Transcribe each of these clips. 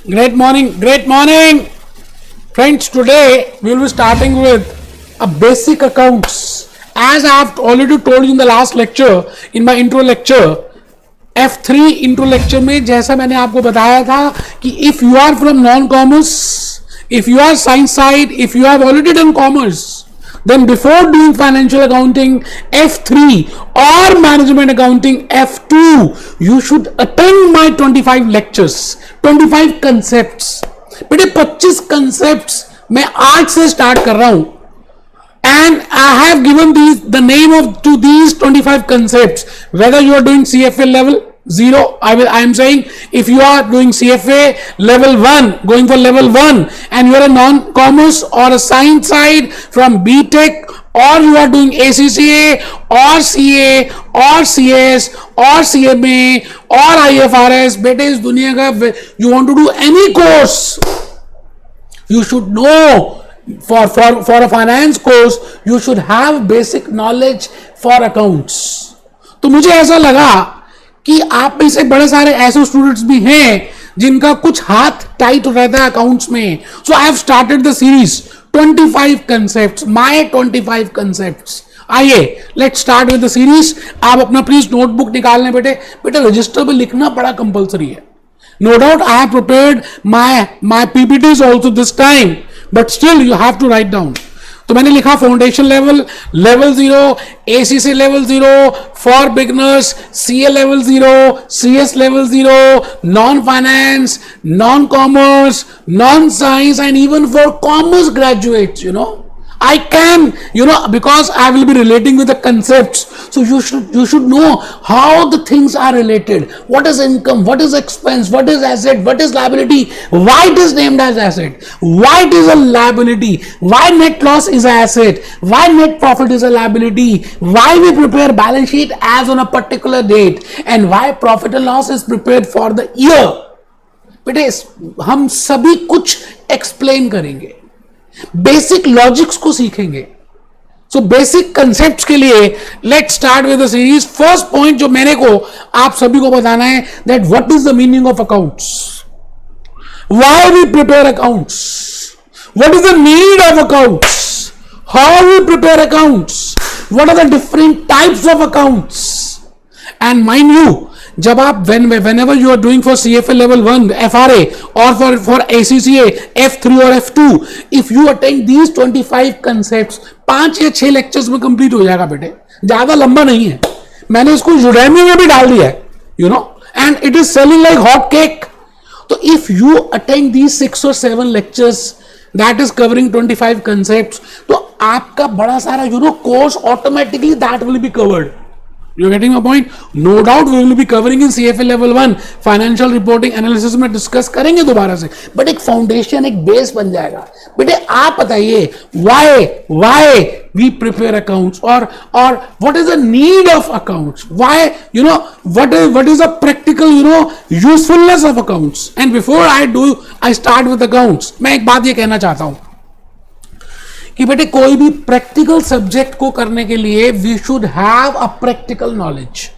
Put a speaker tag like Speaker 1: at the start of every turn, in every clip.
Speaker 1: Great morning, great morning, friends. Today we will be starting with a basic accounts. As I have already told you in the last lecture, in my intro lecture, F3 intro lecture में जैसा मैंने आपको बताया था कि if you are from non-commerce, if you are science side, if you have already done commerce, then before doing financial accounting F3 or management accounting F2, you should attend my 25 lectures, 25 concepts. बेटे 25 concepts मैं आज से start कर रहा हूं. And I have given the name of to these 25 concepts. Whether you are doing CFA level 0, I am saying if you are doing CFA level 1, going for level 1, and you are a non-commerce or a science side from BTech, or you are doing ACCA or CA or CS or CMA or IFRS, बेटे इस दुनिया का you want to do any course, you should know. For a finance course, you should have basic knowledge for accounts. तो मुझे ऐसा लगा कि आप में से बड़े सारे ऐसे स्टूडेंट्स भी हैं जिनका कुछ हाथ टाइट रहता है अकाउंट्स में. So I have started the series 25 concepts, my 25 concepts. आइए let's start with the series. आप अपना प्लीज नोटबुक निकाल लें बेटे. रजिस्टर पे लिखना बड़ा कंपलसरी है. No doubt I have prepared my PPTs also this time, but still you have to write down. तो मैंने लिखा foundation level, level 0, ACC level 0, for beginners, CA level 0, CS level 0, non finance, non commerce, non science, and even for commerce graduates. I can, because I will be relating with the concepts. So you should know how the things are related. What is income? What is expense? What is asset? What is liability? Why it is named as asset? Why it is a liability? Why net loss is an asset? Why net profit is a liability? Why we prepare balance sheet as on a particular date? And why profit and loss is prepared for the year? बेटे हम सभी कुछ explain करेंगे. Basic logics को सीखेंगे. So basic concepts के लिए let's start with the series. First point जो मेरे को आप सभी को बताना है that what is the meaning of accounts, why we prepare accounts, what is the need of accounts, how we prepare accounts, what are the different types of accounts. And mind you, जब आप whenever you are doing for CFA level 1 FRA or for ACCA F3 or F2, if you attend these 25 concepts, 5 या 6 lectures में complete हो जाएगा बेटे. ज्यादा लंबा नहीं है. मैंने इसको Udemy में भी डाल दिया है, and it is selling like hot cake. तो if you attend these 6 or 7 lectures that is covering 25 concepts, तो आपका बड़ा सारा course automatically that will be covered. You're getting my point? No doubt we will be covering in CFA level 1 financial reporting analysis में discuss करेंगे दोबारा से, but एक foundation, एक बेस बन जाएगा. बेटे आप बताइए why we prepare accounts or what is the need of accounts, why what is the practical usefulness of accounts. And before I start with accounts, मैं एक बात ये कहना चाहता हूं कि बेटे कोई भी प्रैक्टिकल सब्जेक्ट को करने के लिए we should have a practical knowledge.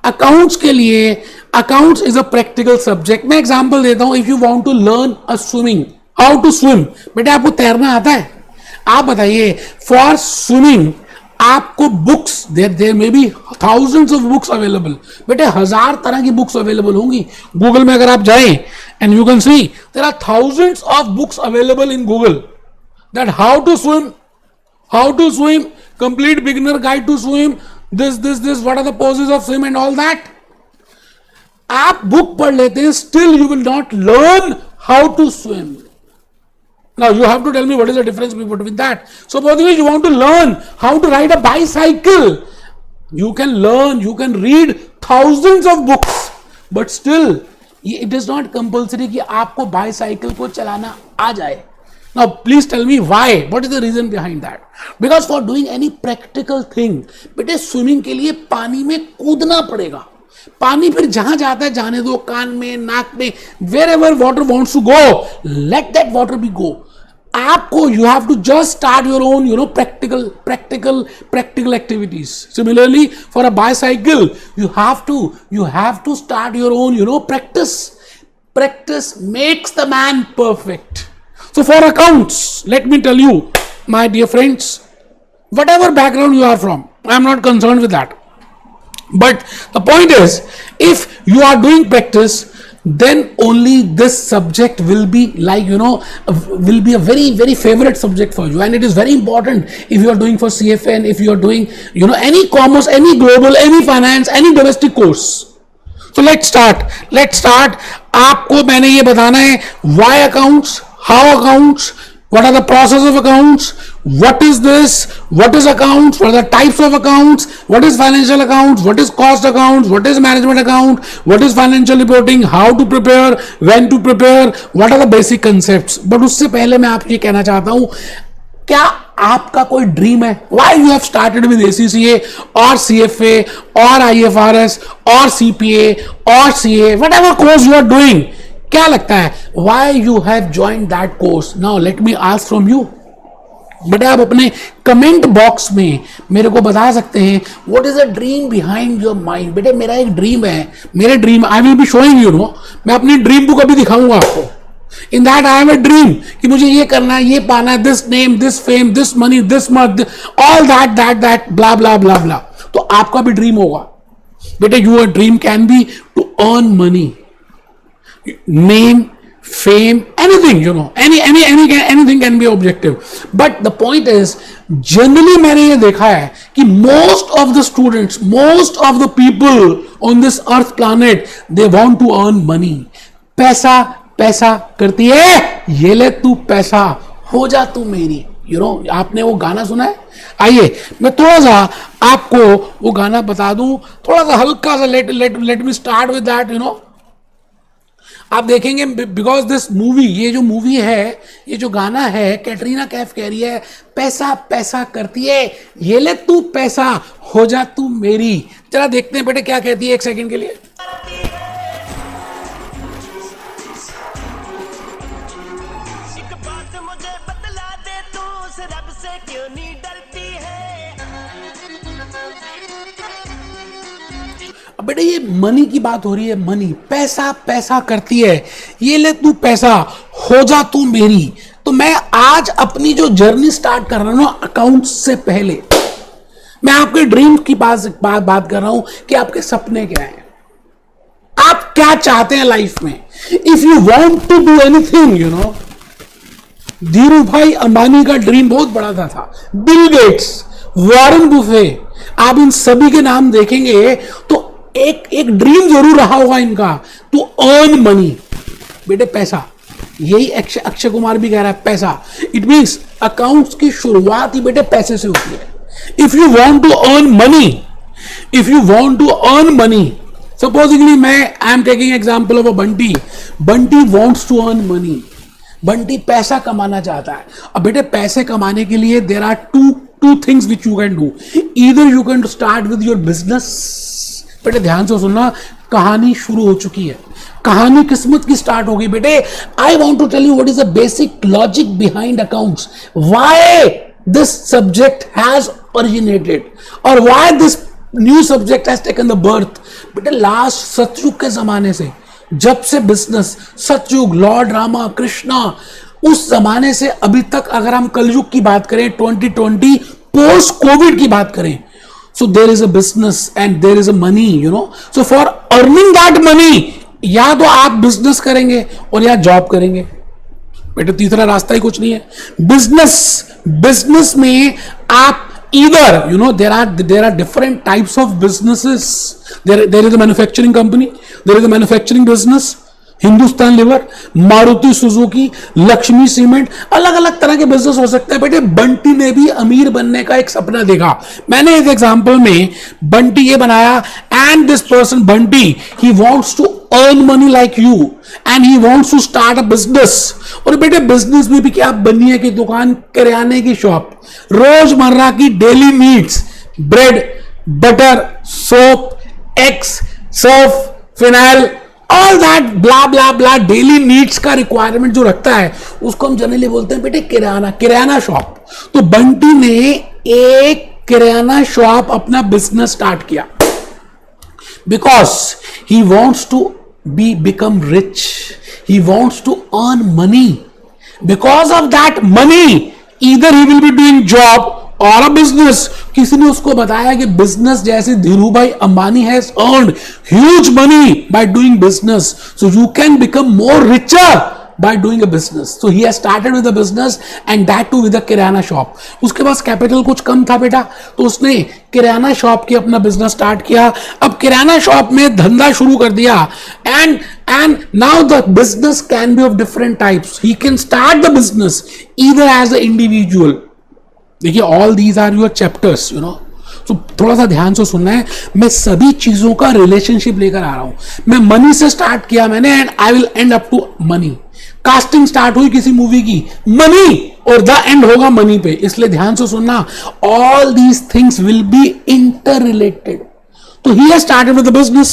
Speaker 1: Accounts के लिए accounts is a practical subject. मैं एग्जांपल देता हूं. If you want to learn a swimming, how to swim, बेटे आपको तैरना आता है? आप बताइए. फॉर स्विमिंग आपको books, there may be thousands of books available. बेटे 1000 तरह की बुक्स अवेलेबल होंगी. गूगल में अगर आप जाएं and you can see there are thousands of books available in Google. That how to swim, complete beginner guide to swim, this, what are the poses of swim and all that. आप book पढ़ लेते हैं, still you will not learn how to swim. Now you have to tell me what is the difference between that. Suppose you want to learn how to ride a bicycle, you can learn, you can read thousands of books, but still it is not compulsory कि आपको bicycle को चलाना आ जाए. Now please tell me why, what is the reason behind that? Because for doing any practical thing, बेटे swimming के लिए पानी में कूदना पड़ेगा. पानी फिर जहां जाता है जाने दो, कान में, नाक में, wherever water wants to go, let that water be go. आपको you have to just start your own practical activities. Similarly for a bicycle you have to start your own practice. practice makes the man perfect. So for accounts, let me tell you, my dear friends, whatever background you are from, I am not concerned with that. But the point is, if you are doing practice, then only this subject will be like, will be a very, very favorite subject for you. And it is very important if you are doing for CFA and if you are doing, any commerce, any global, any finance, any domestic course. So let's start. आपको मैंने ये बताना है why accounts, how accounts, what are the process of accounts, what is this, what is accounts, what are the types of accounts, what is financial accounts, what is cost accounts, what is management account, what is financial reporting, how to prepare, when to prepare, what are the basic concepts. But उससे पहले मैं आपको ये कहना चाहता हूं, क्या आपका कोई ड्रीम है? Why you have started with ACCA or CFA or IFRS or CPA or CA, whatever course you are doing, क्या लगता है why you have joined that course? Now let me ask from you. बेटे आप अपने comment box में मेरे को बता सकते हैं what is a dream behind your mind. बेटे मेरा एक ड्रीम है, मेरे dream I will be showing you. मैं अपनी ड्रीम बुक अभी दिखाऊंगा आपको. In that I have a dream कि मुझे ये करना है, ये पाना है, this name, this fame, this money, this much, all that blah blah blah blah. तो आपका भी ड्रीम होगा बेटे. Your dream can be to earn money, name, fame, anything, anything can be objective. But the point is, generally मैंने ये देखा है कि most of the students, most of the people on this earth planet, they want to earn money. पैसा पैसा करती है, ये ले तू पैसा, हो जा तू मेरी. आपने वो गाना सुना है? आइए मैं थोड़ा सा आपको वो गाना बता दूं, थोड़ा सा हल्का सा. Let me start with that. आप देखेंगे बिकॉज दिस मूवी, ये जो मूवी है, ये जो गाना है, कैटरीना कैफ कह रही है पैसा पैसा करती है, ये ले तू पैसा, हो जा तू मेरी. जरा देखते हैं बेटे क्या कहती है, एक सेकंड के लिए. एक बात मुझे बतला दे, तू उस रब से क्यों नहीं डरती है. बेटे ये मनी की बात हो रही है. मनी, पैसा पैसा करती है, ये ले तू पैसा, हो जा तू मेरी. तो मैं आज अपनी जो जर्नी स्टार्ट कर रहा हूं अकाउंट्स से पहले, मैं आपके ड्रीम की बात कर रहा हूं कि आपके सपने क्या हैं, आप क्या चाहते हैं लाइफ में. If you want to do anything, Dhiru भाई अंबानी का ड्रीम बहुत बड़ा था. बिल गेट्स, वॉरेन बुफे, आप इन सभी के नाम देखेंगे तो एक ड्रीम जरूर रहा होगा इनका, टू अर्न मनी. बेटे पैसा, यही अक्षय कुमार भी कह रहा है पैसा. इट मींस अकाउंट्स की शुरुआत ही बेटे पैसे से होती है. If you want to earn money, supposingly I am taking example of a Bunty. Bunty wants to earn money. Bunty पैसा कमाना चाहता है. अब बेटे पैसे कमाने के लिए there are two things which you can do. Either you can start with your business. बेटे ध्यान से सुनना, कहानी शुरू हो चुकी है, कहानी किस्मत की स्टार्ट होगी. बेटे I want to tell you what is the basic logic behind accounts, why this subject has originated और why this new subject has taken the birth. बेटे लास्ट सतयुग के जमाने से, जब से बिजनेस, सतयुग, लॉर्ड रामा, कृष्णा, उस जमाने से अभी तक, अगर हम कलयुग की बात करें, 2020 पोस्ट कोविड की बात करें, so there is a business and there is a money, so for earning that money, या तो आप बिजनेस करेंगे और या जॉब करेंगे. बेटे तीसरा रास्ता ही कुछ नहीं है. बिजनेस में आप either, there are different types of businesses. There is a manufacturing company, there is a manufacturing business, Hindustan liver, Maruti Suzuki, Lakshmi cement, अलग अलग तरह के बिजनेस हो सकते हैं. बेटे बंटी ने भी अमीर बनने का एक सपना देखा. मैंने एक एग्जांपल में बंटी ये बनाया, and this person Bunty, he wants to earn money like you and he wants to start a business. और बेटे बिजनेस में भी क्या, बनिए की दुकान, किराने की शॉप, रोजमर्रा की daily needs, bread, butter, soap, eggs, Surf, phenyl, all that blah blah blah daily needs का रिक्वायरमेंट जो रखता है, उसको हम जनरली बोलते हैं बेटे किराना शॉप. तो बंटी ने एक किराना शॉप अपना बिजनेस स्टार्ट किया, because he wants to become rich. He wants to earn money. Because of that money, either he will be doing job और अ बिजनेस. किसी ने उसको बताया कि बिजनेस जैसे धीरू भाई Ambani has earned huge money by doing business, so you can become more richer by doing a business. So he has started with a business and that too with a kirana shop. उसके पास capital कुछ कम था बेटा, तो उसने किराना shop की अपना business start किया. अब किराना शॉप में धंधा शुरू कर दिया and now the business can be of different types. He can start the business either as an individual. देखिए all these are your chapters, you know. तो थोड़ा सा ध्यान से सुनना है. मैं सभी चीजों का रिलेशनशिप लेकर आ रहा हूं. मैं मनी से स्टार्ट किया मैंने and I will end up to money. Casting start हुई किसी मूवी की, मनी, और द एंड होगा मनी पे. इसलिए ध्यान से सुनना. All these things will be interrelated. तो he has started with the business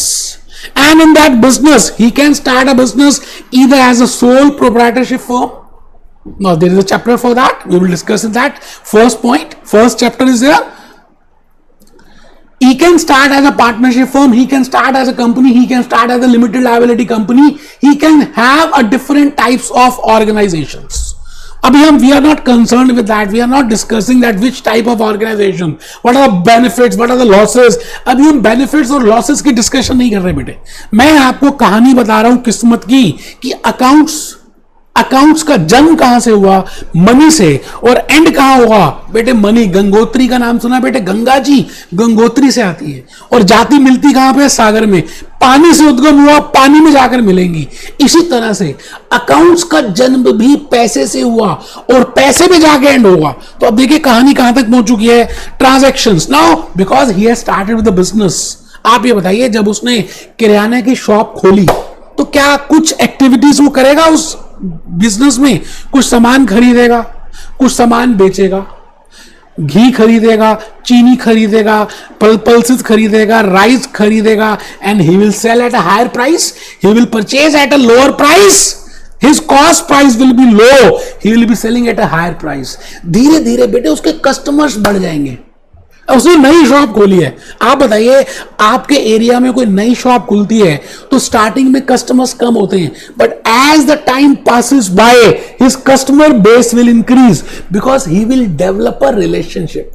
Speaker 1: and in that business he can start a business either as a sole proprietorship firm. Now there is a chapter for that. We will discuss in that. First point, first chapter is there. He can start as a partnership firm, he can start as a company, he can start as a limited liability company, he can have a different types of organizations. Abhi we are not concerned with that. We are not discussing that which type of organization, what are the benefits, what are the losses. अभी हम benefits और losses की discussion नहीं कर रहे बेटे. मैं आपको कहानी बता रहा हूं किस्मत की कि अकाउंट्स का जन्म कहां से हुआ, मनी से, और एंड कहां होगा बेटे, मनी. गंगोत्री का नाम सुना बेटे, गंगा जी गंगोत्री से आती है और जाति मिलती कहां पे, सागर में. पानी से उद्गम हुआ, पानी में जाकर मिलेंगी. इसी तरह से अकाउंट्स का जन्म भी पैसे से हुआ और पैसे में जाके एंड होगा. तो अब देखिए कहानी कहां तक पहुंच चुकी है. Transactions. Now because he has started with the business. आप ये बताइए, जब उसने किराने की शॉप खोली तो क्या कुछ एक्टिविटीज वो करेगा उस बिजनेस में? कुछ सामान खरीदेगा, कुछ सामान बेचेगा, घी खरीदेगा, चीनी खरीदेगा, पल्सेस खरीदेगा, राइस खरीदेगा, and he will sell at a higher price, he will purchase at a lower price, his cost price will be low, he will be selling at a higher price. धीरे धीरे बेटे उसके customers बढ़ जाएंगे. उसने नई shop खोली है. आप बताइए, आपके एरिया में कोई नई शॉप खुलती है तो स्टार्टिंग में कस्टमर्स कम होते हैं, but as the time passes by his customer base will increase because he will develop a relationship.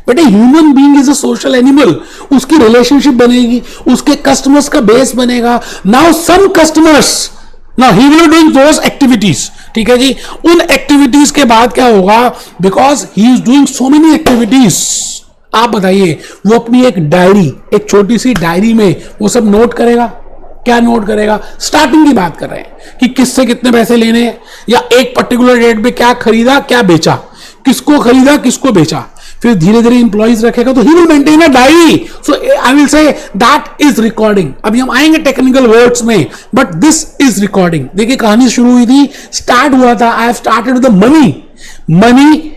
Speaker 1: But a human being is a social animal. उसकी रिलेशनशिप बनेगी, उसके कस्टमर्स का बेस बनेगा. Now some customers, now he will doing those activities. ठीक है जी. उन activities के बाद क्या होगा, because he is doing so many activities. आप बताइए, वो अपनी एक डायरी, एक छोटी सी डायरी में वो सब नोट करेगा. क्या नोट करेगा? स्टार्टिंग की बात कर रहे हैं कि किससे कितने पैसे लेने हैं, या एक पर्टिकुलर डेट पे क्या खरीदा, क्या बेचा, किसको खरीदा, किसको बेचा. फिर धीरे धीरे इंप्लॉइज रखेगा, तो he will maintain a diary. So I will say that is recording. अभी हम आएंगे टेक्निकल वर्ड्स में, बट दिस इज रिकॉर्डिंग. देखिए कहानी शुरू हुई थी, स्टार्ट हुआ था, I have started with the money,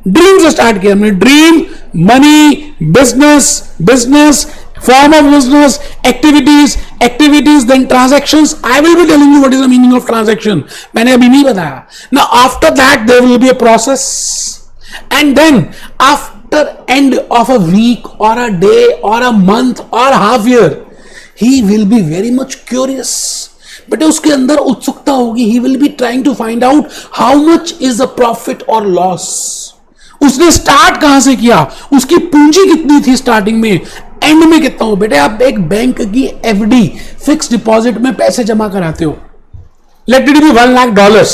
Speaker 1: dream से स्टार्ट किया हमने. Dream, money, business, form of business, activities, then transactions. I will be telling you what is the meaning of transaction. मैंने अभी नहीं बताया ना. After that there will be a process, and then after end of a week और a day और a month और half year, he will be very much curious. बेटे उसके अंदर उत्सुकता होगी. He will be trying to find out how much is the profit और loss. उसने स्टार्ट कहां से किया, उसकी पूंजी कितनी थी स्टार्टिंग में, एंड में कितना हो. बेटे आप एक बैंक की एफडी, फिक्स डिपॉजिट में पैसे जमा कराते हो, late it B $1 lakh.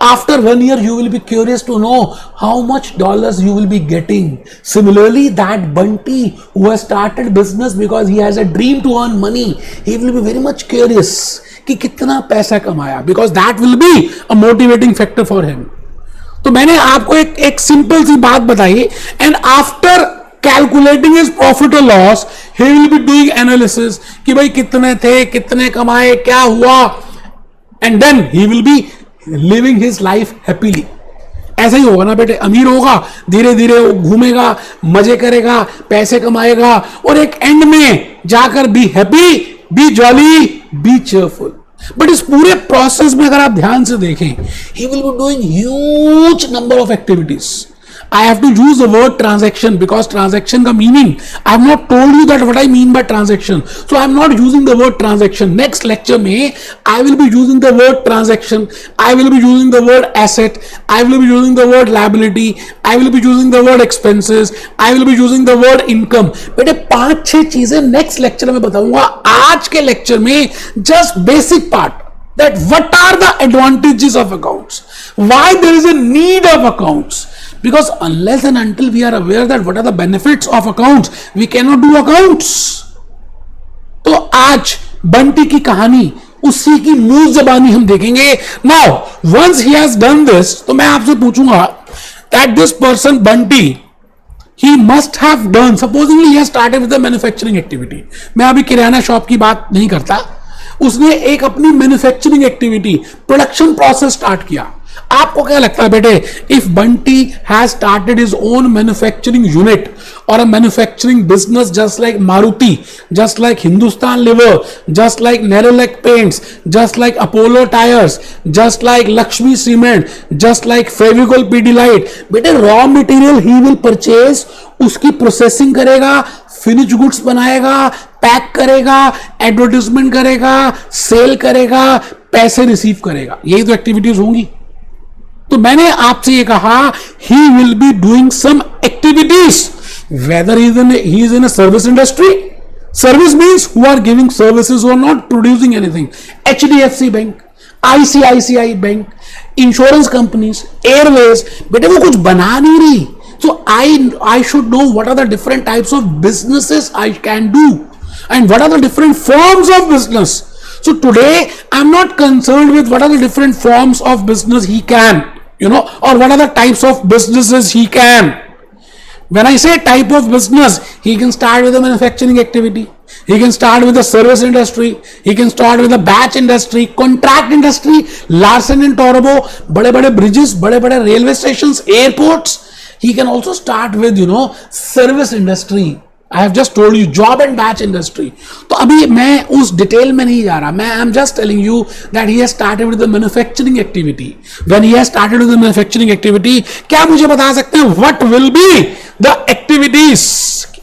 Speaker 1: After 1 year, you will be curious to know how much dollars you will be getting. Similarly, that Bunty who has started business because he has a dream to earn money, he will be very much curious कि कितना पैसा कमाया, because that will be a motivating factor for him. तो मैंने आपको एक simple सी बात बताई, and after calculating his profit or loss, he will be doing analysis कि भाई कितने थे, कितने कमाए, क्या हुआ, and then he will be living his life happily. ऐसा ही होगा ना बेटे. अमीर होगा, धीरे धीरे वो घूमेगा, मजे करेगा, पैसे कमाएगा, और एक एंड में जाकर B happy, be jolly, be cheerful. But इस पूरे प्रोसेस में अगर आप ध्यान से देखें, ही will be doing huge number of activities. I have to use the word transaction because transaction का meaning I have not told you that what I mean by transaction. So I am not using the word transaction. Next lecture में I will be using the word transaction. I will be using the word asset. I will be using the word liability. I will be using the word expenses. I will be using the word income. बेटे 5-6 चीजें next lecture में बताऊंगा. आज के lecture में just basic part that what are the advantages of accounts, why there is a need of accounts, because unless and until we are aware that what are the benefits of accounts, we cannot do accounts. तो आज बंटी की कहानी उसी की मुंह जबानी हम देखेंगे. Now once he has done this, तो मैं आपसे पूछूंगा that this person Bunty he must have done, supposingly he has started with the manufacturing activity. मैं अभी किराना शॉप की बात नहीं करता. उसने एक अपनी manufacturing activity, production process start किया. आपको क्या लगता है बेटे, if Bunty has started his own manufacturing unit और a manufacturing business just like Maruti, just like Hindustan lever, just like Nerolac paints, just like Apollo tyres, just like Lakshmi cement, just like Fevicol Pidilite, बेटे raw material he will purchase, उसकी processing करेगा, finish goods बनाएगा, pack करेगा, advertisement करेगा, sale करेगा, पैसे receive करेगा. यही तो एक्टिविटीज होंगी. तो मैंने आपसे ये कहा he will be doing some activities, whether he is in a service industry. Service means who are giving services, who are not producing anything. HDFC bank, ICICI bank, insurance companies, airways, बेटे वो कुछ बना नहीं रही. So I should know what are the different types of businesses I can do and what are the different forms of business. So today I'm not concerned with what are the different forms of business he can, or what are the types of businesses he can. When I say type of business, he can start with a manufacturing activity, he can start with the service industry, he can start with the batch industry, contract industry, Larsen and Toubro, बड़े-बड़े bridges, बड़े-बड़े railway stations, airports. He can also start with, service industry. I have just told you, job and batch industry. तो अभी मैं उस detail में नहीं जा रहा. मैं am just telling you that he has started with the manufacturing activity. When he has started with the manufacturing activity, क्या मुझे बता सकते हैं what will be the activities?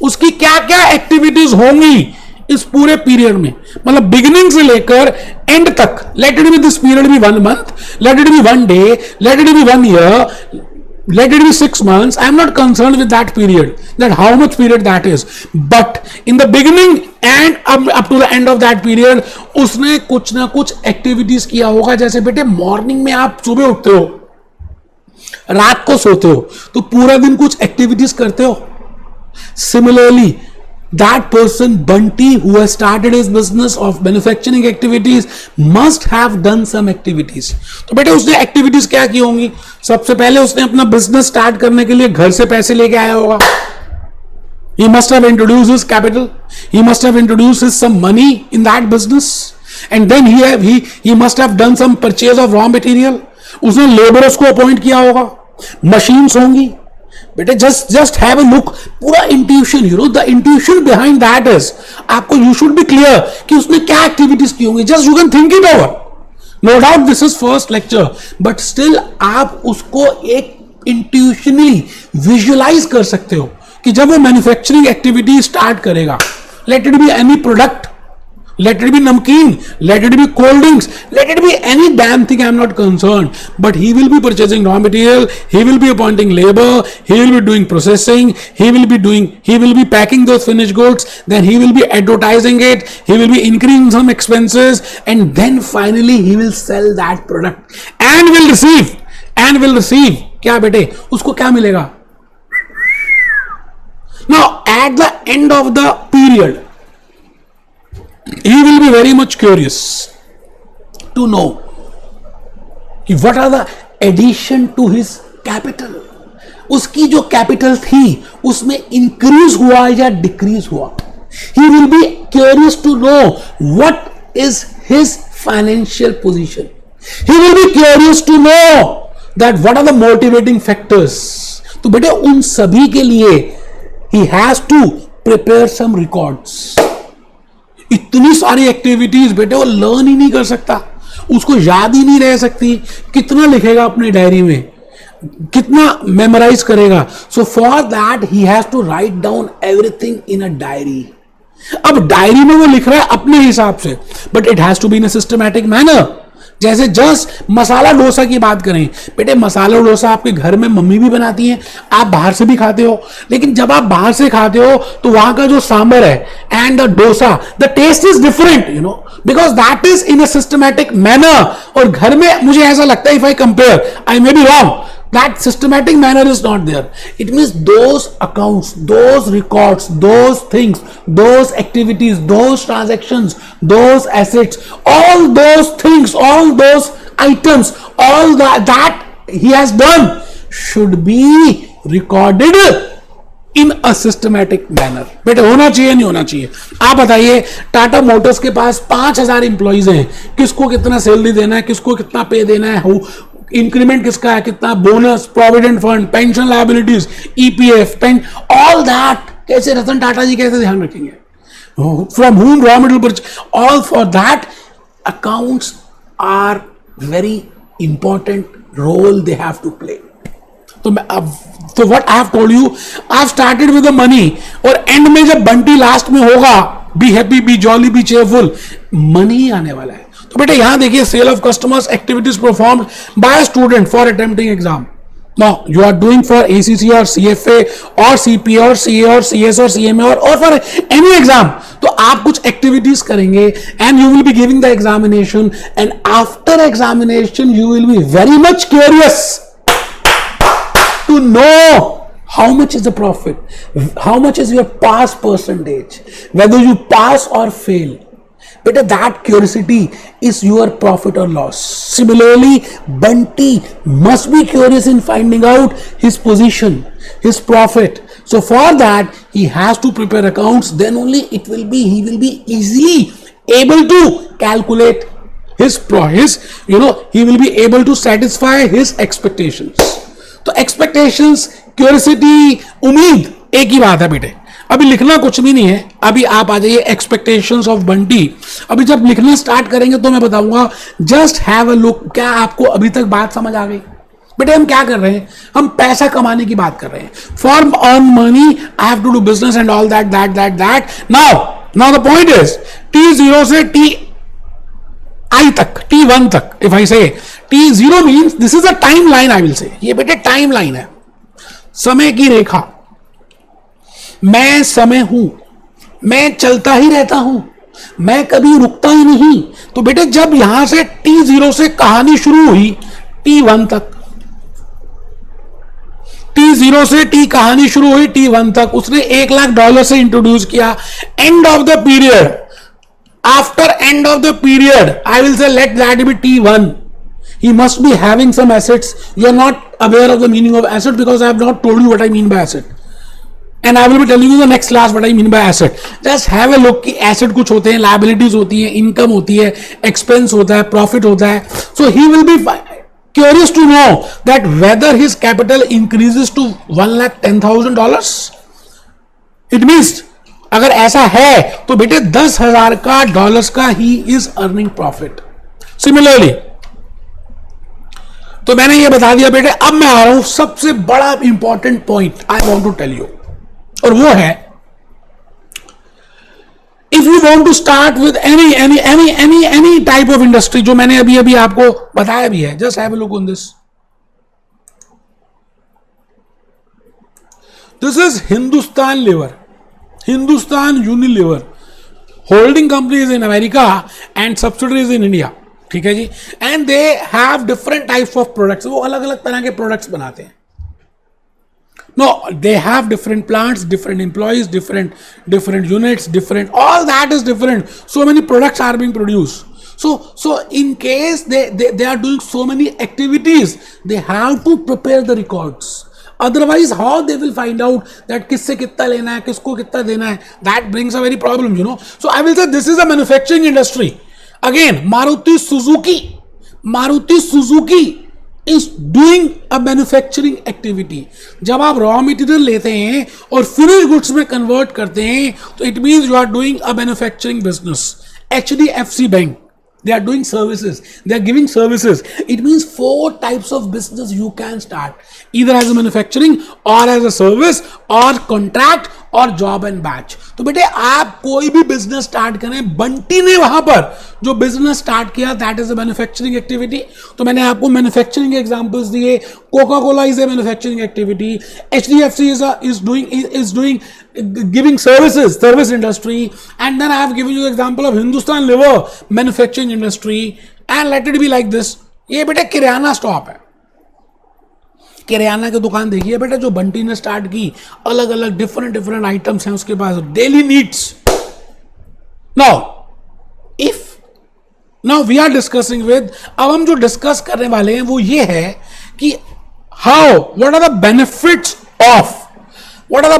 Speaker 1: उसकी क्या क्या एक्टिविटीज होंगी इस पूरे पीरियड में, मतलब बिगिनिंग से लेकर एंड तक. Let it be this period be 1 month, let it be 1 day, let it be 1 year, let it be 6 months. I am not concerned with that period, that how much period that is, but in the beginning and up to the end of that period उसने कुछ ना कुछ activities किया होगा. जैसे बेटे morning में आप सुबह उठते हो, रात को सोते हो, तो पूरा दिन कुछ एक्टिविटीज करते हो. Similarly, that person Bunty who has started his business of manufacturing activities must have done some activities. तो बेटे उसने एक्टिविटीज क्या की होंगी? सबसे पहले उसने अपना बिजनेस स्टार्ट करने के लिए घर से पैसे लेके आया होगा. He must have introduced his capital, he must have introduced his some money in that business, and then he must have done some purchase of raw material. उसने लेबरर्स को अपॉइंट किया होगा, मशीन्स होंगी. बेटे just have a look, पूरा intuition, the intuition behind that is, आपको you should be clear कि उसने क्या एक्टिविटीज की होंगी. just you can think it over. No doubt this is first lecture, but still आप उसको एक इंट्यूशनली विजुअलाइज कर सकते हो कि जब वो मैन्युफैक्चरिंग एक्टिविटी स्टार्ट करेगा, let it be any product, let it be namkeen, let it be cold drinks, let it be any damn thing, I am not concerned, but he will be purchasing raw material, he will be appointing labor, he will be doing processing, he will be packing those finished goods, then he will be advertising it, he will be increasing some expenses, and then finally he will sell that product and will receive क्या बेटे उसको क्या मिलेगा? Now at the end of the period he will be very much curious to know what are the addition to his capital. उसकी जो capital थी उसमें increase हुआ या डिक्रीज हुआ. He will be curious to know what is his financial position. He will be curious to know that what are the motivating factors. तो बेटे उन सभी के लिए he has to prepare some records. इतनी सारी एक्टिविटीज बेटे वो लर्न ही नहीं कर सकता, उसको याद ही नहीं रह सकती. कितना लिखेगा अपनी डायरी में? कितना मेमोराइज करेगा? So for that he has to write down everything in a diary. अब डायरी में वो लिख रहा है अपने हिसाब से, but it has to be in a systematic manner. जैसे जस्ट मसाला डोसा की बात करें, बेटे मसाला डोसा आपके घर में मम्मी भी बनाती हैं, आप बाहर से भी खाते हो, लेकिन जब आप बाहर से खाते हो तो वहां का जो सांबर है and the dosa, the taste is different, you know, because that is in a systematic manner. और घर में मुझे ऐसा लगता है, if I compare, I may be wrong, that systematic manner is not there. It means those accounts, those records, those things, those activities, those transactions, those assets, all those things, all those items, all that he has done should be recorded in a systematic manner. बेटे होना चाहिए नहीं होना चाहिए? आप बताइए, Tata Motors के पास 5,000 employees हैं, किसको कितना सैलरी देना है, किसको कितना पे देना है, इंक्रीमेंट किसका है, कितना bonus, provident fund, pension liabilities, EPF, all that कैसे रतन टाटा जी कैसे ध्यान रखेंगे? From whom raw material purchase, all for that accounts are very important role they have to play. तो what I have told you, I have started with the money, और end में जब बंटी last में होगा, be happy, be jolly, be cheerful, money he आने वाला है. तो बेटे यहां देखिए, sale of customers activities performed by student for attempting exam. Now you are doing for ACC और सीएफए और सीपीए और सीए और सीएस और सीएमए और फॉर एनी एग्जाम. तो आप कुछ एक्टिविटीज करेंगे and you will be giving the examination, and after examination you will be very much curious to know how much is the profit, how much is your pass percentage, whether you pass or fail. But that curiosity is your profit or loss. Similarly, Bunty must be curious in finding out his position, his profit. So for that, he has to prepare accounts. Then only he will be easily able to calculate his, he will be able to satisfy his expectations. तो expectations, curiosity, उम्मीद एक ही बात है बेटे. अभी लिखना कुछ भी नहीं है, अभी आप आ जाइए एक्सपेक्टेशंस ऑफ बंटी. अभी जब लिखना स्टार्ट करेंगे तो मैं बताऊंगा, जस्ट हैव अ लुक. क्या आपको अभी तक बात समझ आ गई? बेटे हम क्या कर रहे हैं, हम पैसा कमाने की बात कर रहे हैं. For earn money I have to do business and all that. Now the point is, T0 से I तक, T1 तक, if I say T0 means this is a timeline, I will say. ये बेटे टाइमलाइन है, समय की रेखा. मैं समय हूं, मैं चलता ही रहता हूं, मैं कभी रुकता ही नहीं. तो बेटे जब यहां से T0 से कहानी शुरू हुई T1 तक, T0 से T कहानी शुरू हुई T1 तक, उसने $1,00,000 से इंट्रोड्यूस किया. End of the period, after end of the period, I will say let that be T1. He must be having some assets. You are not aware of the meaning of asset because I have not told you what I mean by asset, and I will be telling you the next class what I mean by asset. Just have a look कि asset कुछ होते हैं, liabilities होती है, income होती है, expense होता है, profit होता है. So he will be curious to know that whether his capital increases to $1,10,000. It means अगर ऐसा है तो बेटे 10,000 का डॉलर्स का he is earning profit. Similarly, तो मैंने ये बता दिया बेटे. अब मैं आ रहा हूं सबसे बड़ा important point I want to tell you, और वो है, if you want to start with any type of industry, जो मैंने अभी आपको बताया भी है, just have a look on this. This is Hindustan Lever, Hindustan Unilever, holding companies in America and subsidiaries in India. ठीक है जी. And they have different types of products. वो अलग अलग तरह के products बनाते हैं. No, they have different plants, different employees, different units, different, all that is different. So many products are being produced. So in case they are doing so many activities, they have to prepare the records. Otherwise, how they will find out that किससे कितना लेना है, किसको कितना देना है? That brings a very problem, you know. So I will say this is a manufacturing industry. Again, Maruti Suzuki is doing a manufacturing activity. जब आप raw material लेते हैं और finished goods में convert करते हैं, तो it means you are doing a manufacturing business. HDFC Bank, They are doing services. They are giving services. It means 4 types of business you can start. Either as a manufacturing or as a service or contract और job and batch. तो बेटे आप कोई भी business start करें, बंटी ने वहां पर जो बिजनेस स्टार्ट किया that is a manufacturing activity. तो मैंने आपको मैन्युफैक्चरिंग के एग्जांपल्स दिए. Coca Cola is a manufacturing activity. HDFC is doing giving services, service industry. And then I have given you the example of Hindustan Liver manufacturing industry. And let it be like this. ये बेटे किराना stop है. किराना की दुकान देखिए बेटा जो बंटी ने start की. अलग अलग डिफरेंट आइटम्स हैं उसके पास, daily needs. Now we are discussing with, अब हम जो डिस्कस करने वाले हैं वो ये है कि what are the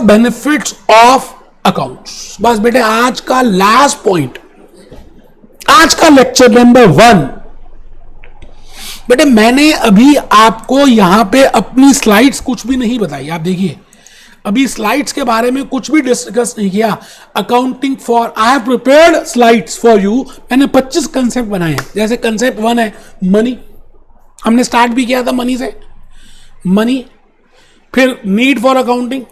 Speaker 1: benefits of accounts. बस बेटे आज का लास्ट पॉइंट, आज का लेक्चर नंबर 1. बेटे मैंने अभी आपको यहां पे अपनी स्लाइड्स कुछ भी नहीं बताई. आप देखिए अभी स्लाइड्स के बारे में कुछ भी डिस्कस नहीं किया. Accounting for, I have prepared slides for you. मैंने 25 कंसेप्ट बनाए हैं. जैसे कंसेप्ट 1 है मनी. हमने स्टार्ट भी किया था मनी से. मनी, फिर नीड फॉर अकाउंटिंग,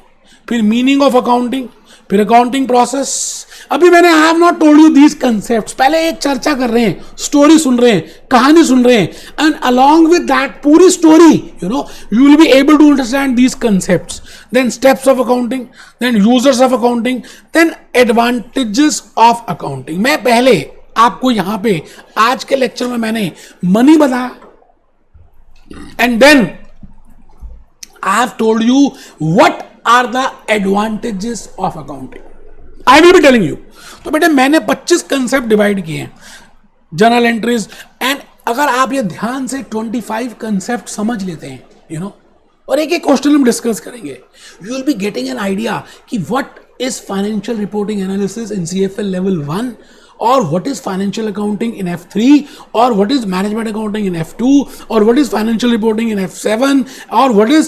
Speaker 1: फिर मीनिंग ऑफ अकाउंटिंग, फिर अकाउंटिंग प्रोसेस. अभी मैंने I have not told you these concepts. पहले एक चर्चा कर रहे हैं, स्टोरी सुन रहे हैं, कहानी सुन रहे हैं, एंड अलॉन्ग विद दैट पूरी story you will be able to understand these concepts. Then steps of accounting, then users of accounting, then advantages of accounting. मैं पहले आपको यहां पे आज के लेक्चर में मैंने मनी बताया, and then I have told you what are the advantages of accounting. I will be telling you. तो बेटे मैंने 25 कंसेप्ट डिवाइड किए हैं, जर्नल एंट्रीज. एंड अगर आप ये ध्यान से 25 कंसेप्ट समझ लेते हैं और एक एक क्वेश्चन हम डिस्कस करेंगे, you will be getting an idea कि what is financial reporting analysis in CFA level 1, or what is financial accounting in F3, or what is management accounting in F2, or what is financial reporting in F7, or what is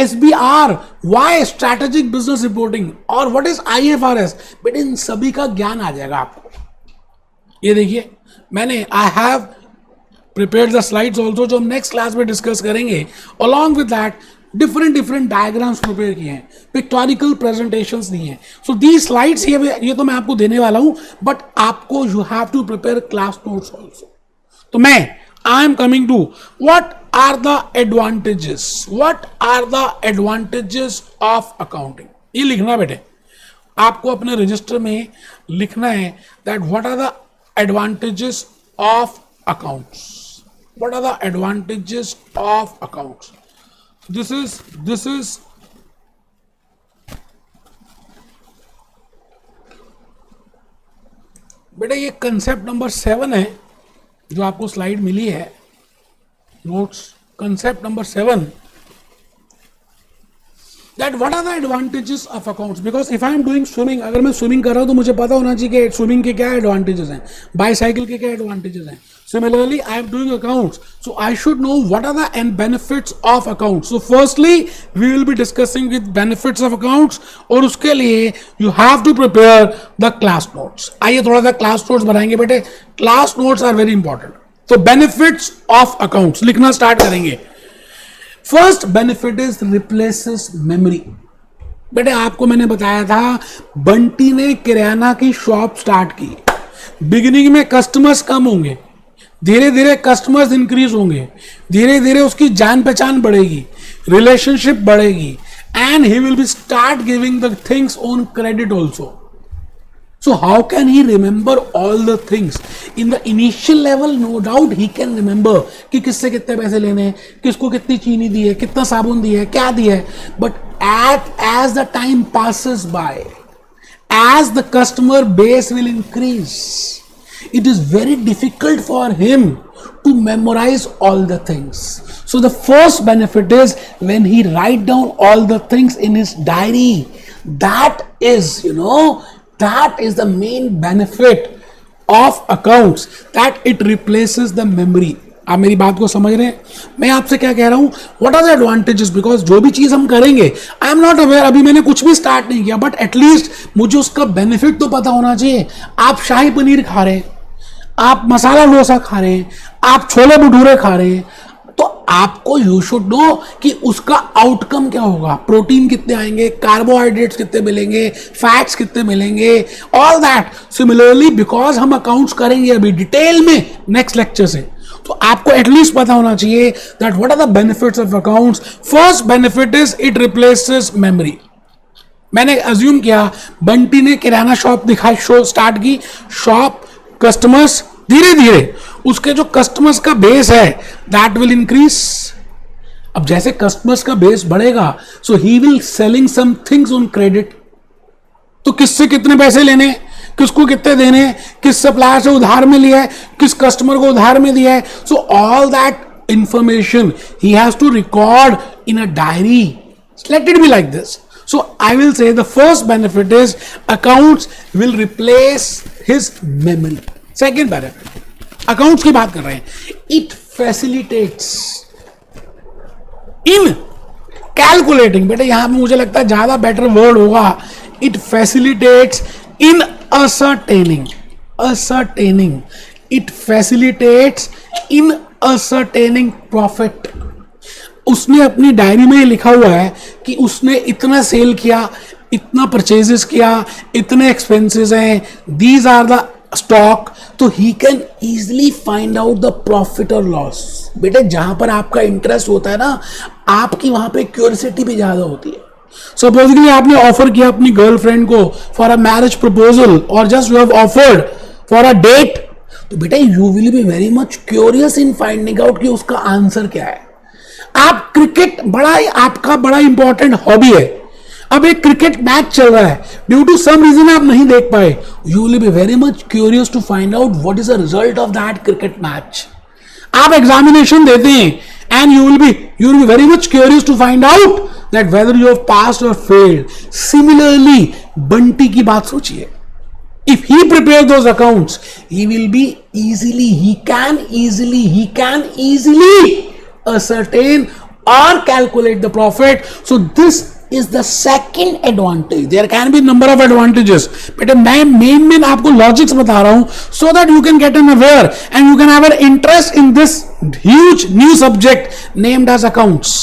Speaker 1: SBR, why strategic business reporting, or what is IFRS. बेटे इन सभी का ज्ञान आ जाएगा आपको. ये देखिए मैंने I have prepared the slides also, जो हम नेक्स्ट क्लास में डिस्कस करेंगे. Along with that different diagrams prepare किए हैं, पिक्टोरिकल प्रेजेंटेशंस दिए हैं. सो दी स्लाइड्स ये तो मैं आपको देने वाला हूं, बट आपको you have to prepare class notes also. तो मैं I am coming to what are the advantages of accounting. ये लिखना बेटे, आपको अपने रजिस्टर में लिखना है that what are the advantages of accounts. What are the advantages of accounts. This is बेटा ये कंसेप्ट नंबर 7 है जो आपको स्लाइड मिली है, notes. Concept number 7, that what are the advantages of accounts. Because if I am doing swimming, अगर मैं swimming कर रहा हूं तो मुझे पता होना चाहिए कि स्विमिंग के क्या एडवांटेजेस हैं, बाईसाइकिल के क्या एडवांटेजेस हैं. Similarly, I am doing accounts, so I should know what are the benefits of accounts. So firstly, we will be discussing with benefits of accounts, और उसके लिए you have to prepare the class notes. आइए थोड़ा सा class notes बनाएंगे बेटे. Class notes are very important. So benefits of accounts लिखना start करेंगे. First benefit is replaces memory. बेटे आपको मैंने बताया था बंटी ने किराना की शॉप स्टार्ट की. बिगिनिंग में कस्टमर्स कम होंगे, धीरे धीरे कस्टमर्स इंक्रीज होंगे, धीरे धीरे उसकी जान पहचान बढ़ेगी, रिलेशनशिप बढ़ेगी, and he will B start giving the things on credit also. So how can he remember all the things? In the initial level, no doubt he can remember कि किससे कितने पैसे लेने हैं, किसको कितनी चीनी दी है, कितना साबुन दिया है, क्या दिया है. But as the time passes by, as the customer base will increase, it is very difficult for him to memorize all the things. So the first benefit is when he write down all the things in his diary. That is the main benefit of accounts, that it replaces the memory. आप मेरी बात को समझ रहे हैं? मैं आपसे क्या कह रहा हूं, what are the advantages? Because जो भी चीज हम करेंगे, I am not aware, अभी मैंने कुछ भी स्टार्ट नहीं किया, बट एटलीस्ट मुझे उसका बेनिफिट तो पता होना चाहिए. आप शाही पनीर खा रहे हैं, आप मसाला डोसा खा रहे हैं, आप छोले भटूरे खा रहे हैं, तो आपको यू शुड नो कि उसका आउटकम क्या होगा, प्रोटीन कितने आएंगे, कार्बोहाइड्रेट्स कितने मिलेंगे, फैट्स कितने मिलेंगे, ऑल दैट. सिमिलरली बिकॉज हम अकाउंट्स करेंगे अभी डिटेल में नेक्स्ट लेक्चर से, तो आपको एटलीस्ट पता होना चाहिए that what are the benefits of accounts. First benefit is it replaces memory. मैंने अज्यूम किया बंटी ने किराना शॉप दिखाई, शो स्टार्ट की, शॉप कस्टमर्स धीरे धीरे उसके जो कस्टमर्स का बेस है दैट विल इंक्रीज. अब जैसे कस्टमर्स का बेस बढ़ेगा so he will selling some things on credit. तो किससे कितने पैसे लेने, किसको कितने देने, किस सप्लायर से उधार में लिया है, किस कस्टमर को उधार में दिया है. So all that information he has to record in a diary. Let it be like this. So I will say the first benefit is accounts will replace his memory. Second benefit, accounts की बात कर रहे हैं, it facilitates in calculating. बेटे यहां पे मुझे लगता है ज्यादा बेटर वर्ड होगा, it facilitates in ascertaining. It facilitates in ascertaining profit. उसने अपनी डायरी में लिखा हुआ है कि उसने इतना सेल किया, इतना परचेजेस किया, इतने एक्सपेंसेस हैं, दीज आर द स्टॉक. तो he can easily find out the profit और लॉस. बेटे जहां पर आपका इंटरेस्ट होता है ना, आपकी वहां पे क्यूरियोसिटी भी ज्यादा होती है. सपोजली आपने ऑफर किया अपनी गर्लफ्रेंड को फॉर अ मैरिज प्रपोजल और just you have offered for a date, तो बेटा you will be very much curious in finding out कि उसका आंसर क्या है. आप क्रिकेट आपका बड़ा इंपॉर्टेंट हॉबी है, अब एक क्रिकेट मैच चल रहा है, ड्यू टू सम रीजन आप नहीं देख पाए, you will be very much curious to find out what is the result of that cricket match. आप एग्जामिनेशन देते हैं and you will be very much curious to find out that whether you have passed और failed. Similarly Bunty की बात सोचिए, if he prepares those accounts he will be he can easily ascertain or calculate the profit. So this is the second advantage. There can be number of advantages, but मैं main आपको logics बता रहा हूं so that you can get an aware and you can have an interest in this huge new subject named as accounts.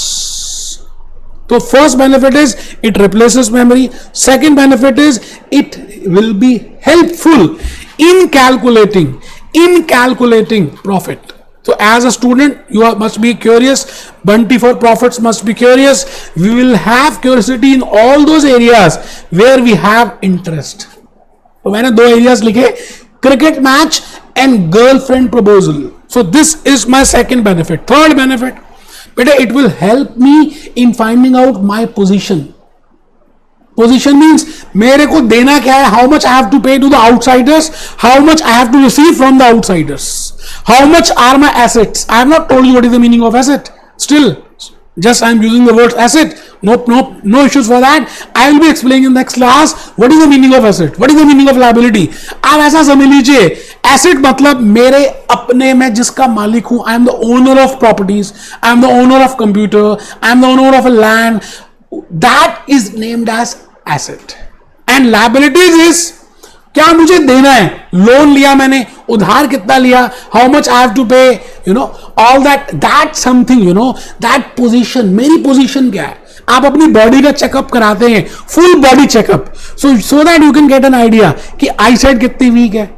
Speaker 1: So first benefit is it replaces memory. Second benefit is it will be helpful in calculating profit. So as a student you must be curious, Bunty for profits must be curious. We will have curiosity in all those areas where we have interest. तो मैंने दो areas लिखे, cricket match and girlfriend proposal. So this is my second benefit. Third benefit, बेटा it will help me in finding out my position. Position means मेरे को देना क्या है, how much I have to pay to the outsiders, how much I have to receive from the outsiders, how much are my assets. I have not told you what is the meaning of asset. Still, just I am using the word asset. No issues for that. I will be explaining in next class what is the meaning of asset, what is the meaning of liability. आप ऐसा समझ लीजिए, asset मतलब मेरे अपने में जिसका मालिक हूं. I am the owner of properties, I am the owner of computer, I am the owner of a land. That is named as asset. And liabilities is क्या मुझे देना है, लोन लिया मैंने, उधार कितना लिया, how much I have to pay, all that something, that position, मेरी position क्या है. आप अपनी बॉडी का चेकअप कराते हैं, full body checkup, so that you can get an idea कि आई साइड कितनी वीक है,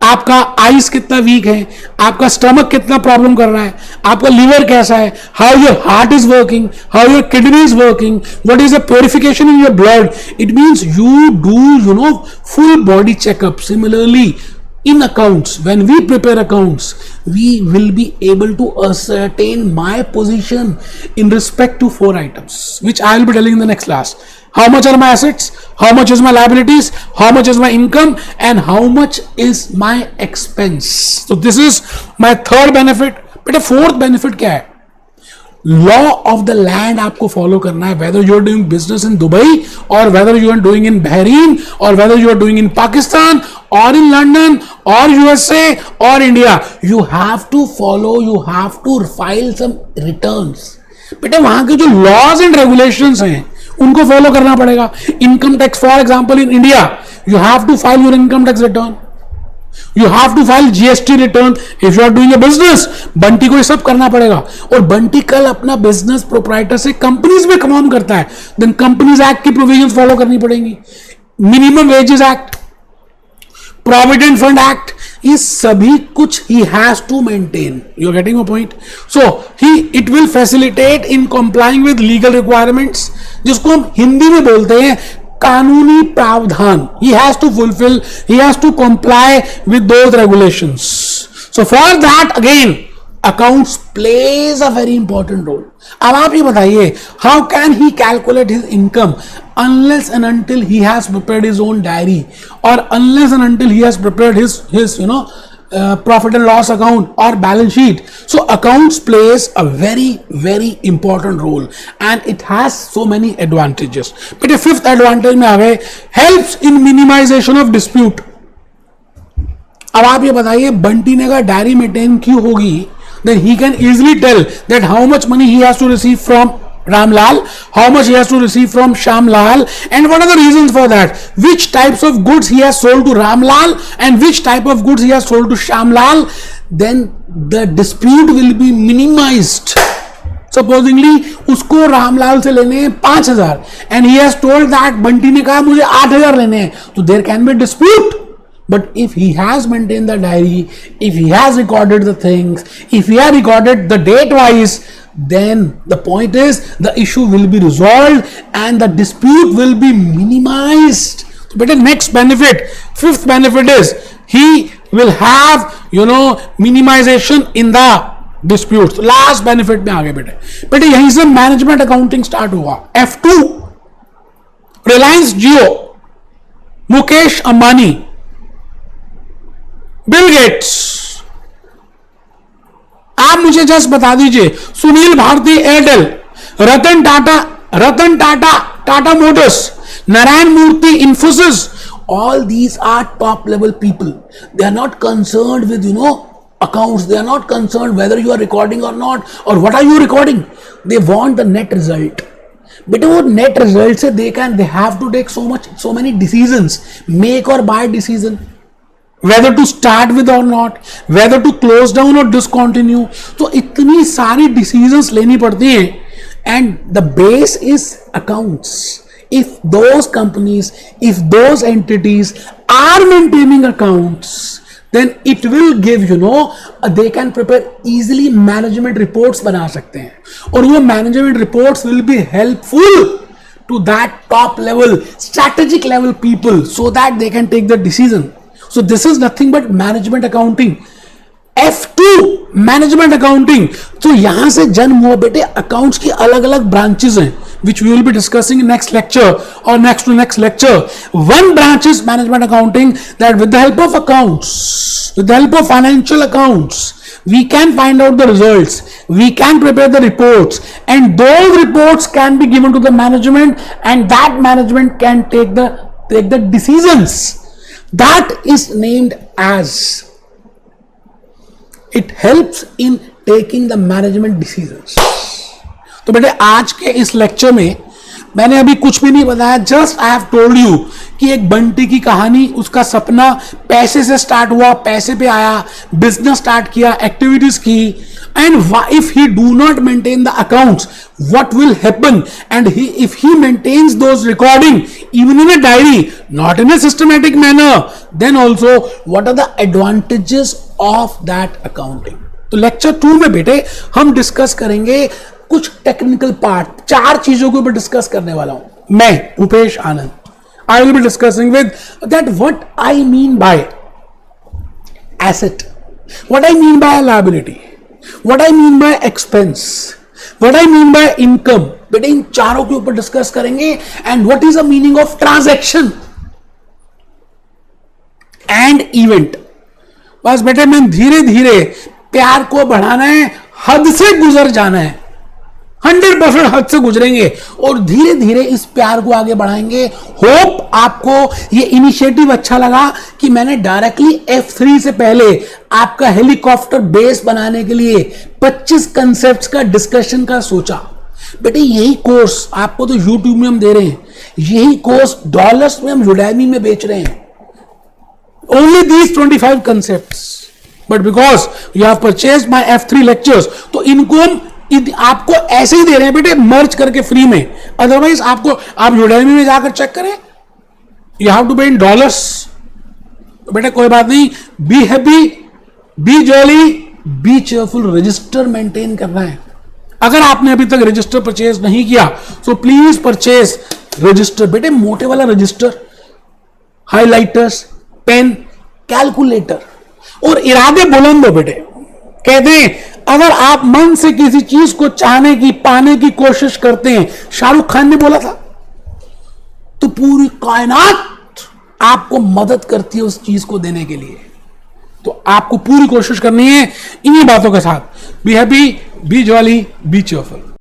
Speaker 1: आपका आइस कितना वीक है, आपका स्टमक कितना प्रॉब्लम कर रहा है, आपका लीवर कैसा है, how your heart is working, how your kidney is working, what is the purification in your blood. It means you do full body checkup. Similarly in accounts, when we prepare accounts, we will be able to ascertain my position in respect to 4 items which I will be telling in the next class. How much are my assets, how much is my liabilities, how much is my income, and how much is my expense. So this is my third benefit. But a fourth benefit क्या है, law of the land आपको follow करना है, whether you are doing business in Dubai और whether you are doing in Bahrain और whether you are doing in Pakistan और in London और USA और India. You have to follow, you have to file some returns. बेटे वहां के जो laws and regulations हैं उनको फॉलो करना पड़ेगा. Income tax for example in India, you have to file your income tax return. You have to file GST return if you are doing a business. Bunty को ये सब करना पड़ेगा. और बंटी कल अपना बिजनेस प्रोप्राइटर से कंपनीज में काम करता है, देन कंपनीज एक्ट की प्रोविजंस फॉलो करनी पड़ेंगी. Minimum wages act, provident fund act, ये सभी कुछ he has to maintain. You are getting my point. So he it will facilitate in complying with legal requirements, जिसको हम हिंदी में बोलते हैं कानूनी प्रावधान. He has to fulfill, he has to comply with those regulations. So for that again, accounts plays a very important role. अब आप ये बताइए, how can he calculate his income unless and until he has prepared his own diary, or unless and until he has prepared his profit and loss account or balance sheet. So accounts plays a very important role and it has so many advantages. But the fifth advantage में आ गए, helps in minimization of dispute. अब आप ये बताइए, बंटी ने अगर diary maintain की होगी, then he can easily tell that how much money he has to receive from Ramlal, how much he has to receive from Shamlal, and what are the reasons for that, which types of goods he has sold to Ramlal and which type of goods he has sold to Shamlal. Then the dispute will be minimized. Supposingly उसको रामलाल से लेने हैं 5,000 and he has told that Bunty ने कहा मुझे 8,000 लेने हैं, तो there can be dispute. But if he has maintained the diary, if he has recorded the things, if he has recorded the date wise, then the point is the issue will be resolved and the dispute will be minimized. So better, next benefit, fifth benefit is he will have minimization in the disputes. Last benefit में आ गए बेटे यहीं से management accounting start हुआ. F2, Reliance Jio, Mukesh Ambani, Bill Gates. आप मुझे just बता दीजिए, Sunil Bharti Airtel, Ratan Tata Tata Motors, Narayan Murthy Infosys, all these are top level people. They are not concerned with accounts. They are not concerned whether you are recording or not, or what are you recording. They want the net result. बेटे वो net result से they have to take so many decisions, make or buy decision, whether to start with or not, whether to close down or discontinue. तो इतनी सारी decisions लेनी पड़ती हैं, and the base is accounts. If those companies, if those entities are maintaining accounts, then it will give they can prepare easily management reports बना सकते हैं, और वो management reports will be helpful to that top level, strategic level people, so that they can take the decision. So this is nothing but management accounting. F2, management accounting. तो यहां से जन्म हुआ बेटे अकाउंट्स की अलग अलग ब्रांचेस हैं, which we will be discussing in next lecture or next to next lecture. One branch is management accounting, that with the help of accounts, with the help of financial accounts, we can find out the results, we can prepare the reports, and those reports can be given to the management, and that management can take the decisions. That is named as, it helps in taking the management decisions. तो बेटे आज के इस lecture में मैंने अभी कुछ भी नहीं बताया, just I have told you कि एक बंटी की कहानी, उसका सपना पैसे से स्टार्ट हुआ, पैसे पे आया, बिजनेस स्टार्ट किया, एक्टिविटीज की, and if he do not maintain the accounts what will happen, and if he maintains those recording even in a diary, not in a systematic manner, then also what are the advantages of that accounting. तो lecture 2 में बेटे हम discuss करेंगे कुछ technical part, 4 चीजों के ऊपर discuss करने वाला हूं मैं, उपेश आनंद. I will be discussing with that what I mean by asset, what I mean by liability, what I mean by expense, what I mean by income. बेटे इन चारों के ऊपर डिस्कस करेंगे, and what is the meaning of transaction and event. बस बेटे मैं धीरे धीरे प्यार को बढ़ाना है, हद से गुजर जाना है, 100% हद से गुजरेंगे और धीरे धीरे इस प्यार को आगे बढ़ाएंगे. होप आपको ये इनिशिएटिव अच्छा लगा कि मैंने डायरेक्टली F3 से पहले आपका हेलीकॉप्टर बेस बनाने के लिए 25 कंसेप्ट्स का डिस्कशन का सोचा. बेटे यही कोर्स आपको तो YouTube में हम दे रहे हैं, यही कोर्स डॉलर्स में हम Udemy में बेच रहे हैं. Only these 25 concepts. But because you have purchased my F3 lectures, तो इनको हम आपको ऐसे ही दे रहे हैं बेटे, मर्ज करके फ्री में. अदरवाइज आपको, आप यूडेमी में जाकर चेक करें, यू हैव टू पे इन डॉलर्स. बेटा कोई बात नहीं, B happy, be jolly, be cheerful. Register maintain करना है. अगर आपने अभी तक रजिस्टर परचेज नहीं किया तो प्लीज परचेज रजिस्टर. बेटे मोटे वाला रजिस्टर, हाइलाइटर्स, पेन, कैलकुलेटर और इरादे बुलंद हो बेटे. कहते हैं अगर आप मन से किसी चीज को चाहने की, पाने की कोशिश करते हैं, शाहरुख खान ने बोला था, तो पूरी कायनात आपको मदद करती है उस चीज को देने के लिए. तो आपको पूरी कोशिश करनी है इन्हीं बातों के साथ. B happy, be jolly, be cheerful.